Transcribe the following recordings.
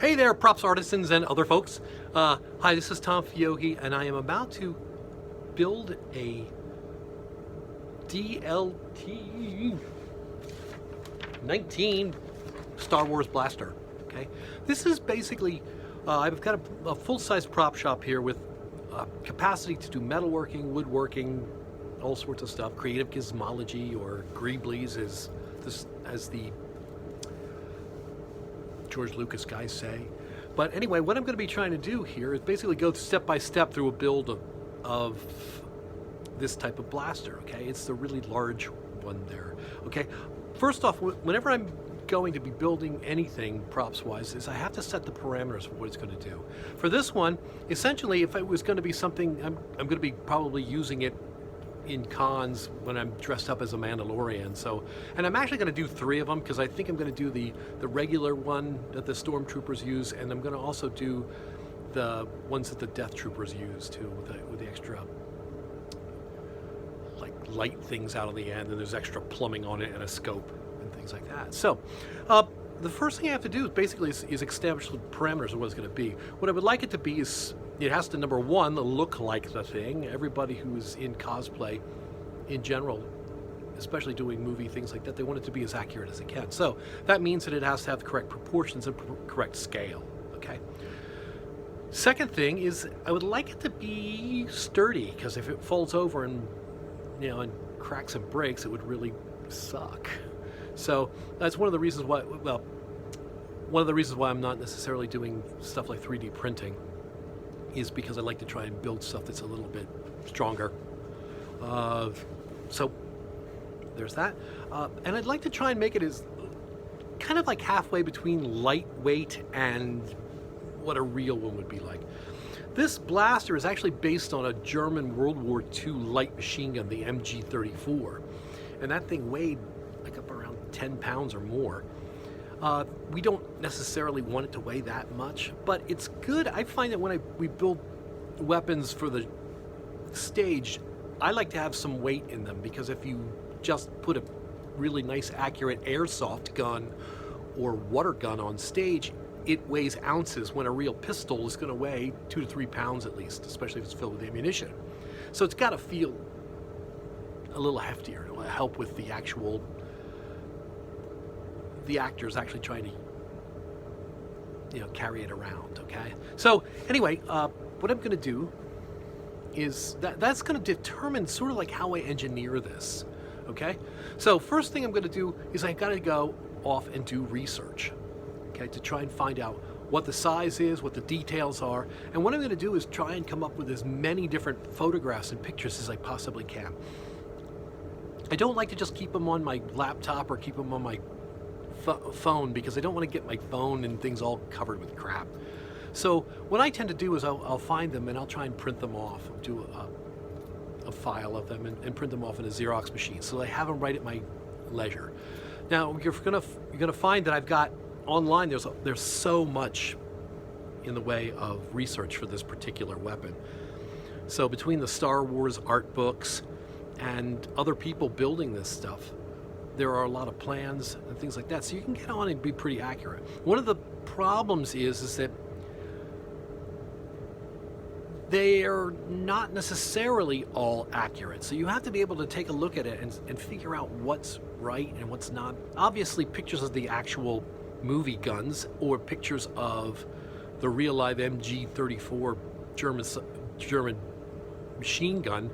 Hey there, props artisans and other folks. Hi, this is Tom Fiogi, and I am about to build a DLT-19 Star Wars Blaster. Okay, this is basically, I've got a full-size prop shop here with capacity to do metalworking, woodworking, all sorts of stuff. Creative gizmology, or greeblies, as the George Lucas guys say. But anyway, what I'm going to be trying to do here is basically go step by step through a build of this type of blaster. Okay, it's the really large one there. Okay, first off, whenever I'm going to be building anything props wise, is I have to set the parameters of what it's going to do. For this one, essentially, if it was going to be something, I'm going to be probably using it in cons when I'm dressed up as a Mandalorian. So, and I'm actually going to do 3 of them, because I think I'm going to do the regular one that the stormtroopers use, and I'm going to also do the ones that the death troopers use too, with the extra like light things out of the end, and there's extra plumbing on it and a scope and things like that. So the first thing I have to do is basically is establish the parameters of what it's going to be. What I would like it to be is, it has to, number one, look like the thing. Everybody who's in cosplay in general, especially doing movie things like that, they want it to be as accurate as it can. So that means that it has to have the correct proportions and correct scale. Okay. Second thing is, I would like it to be sturdy, because if it falls over and and cracks and breaks, it would really suck. So that's one of the reasons why, well, one of the reasons why I'm not necessarily doing stuff like 3D printing, is because I like to try and build stuff that's a little bit stronger. So there's that. And I'd like to try and make it as kind of like halfway between lightweight and what a real one would be like. This blaster is actually based on a German World War II light machine gun, the MG-34. And that thing weighed like up around 10 pounds or more. We don't necessarily want it to weigh that much, but it's good. I find that when we build weapons for the stage, I like to have some weight in them, because if you just put a really nice, accurate airsoft gun or water gun on stage, it weighs ounces, when a real pistol is going to weigh 2 to 3 pounds at least, especially if it's filled with ammunition. So it's got to feel a little heftier to help with the actors actually trying to carry it around. Okay, so anyway, what I'm going to do is that's going to determine sort of like how I engineer this. Okay, so first thing I'm going to do is I've got to go off and do research, okay, to try and find out what the size is, what the details are, and what I'm going to do is try and come up with as many different photographs and pictures as I possibly can. I don't like to just keep them on my laptop or keep them on my phone, because I don't want to get my phone and things all covered with crap. So what I tend to do is I'll find them and I'll try and print them off, do a file of them and print them off in a Xerox machine, so I have them right at my leisure. Now you're gonna find that I've got online, there's so much in the way of research for this particular weapon. So between the Star Wars art books and other people building this stuff, there are a lot of plans and things like that, so you can get on and be pretty accurate. One of the problems is that they are not necessarily all accurate, so you have to be able to take a look at it and figure out what's right and what's not. Obviously, pictures of the actual movie guns or pictures of the real live MG-34 German machine gun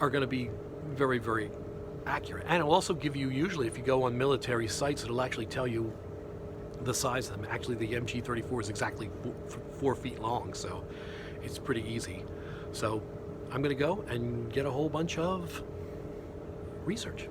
are going to be very, very accurate. And it'll also give you, usually if you go on military sites, it'll actually tell you the size of them. Actually, the MG-34 is exactly 4 feet long, so it's pretty easy. So I'm going to go and get a whole bunch of research.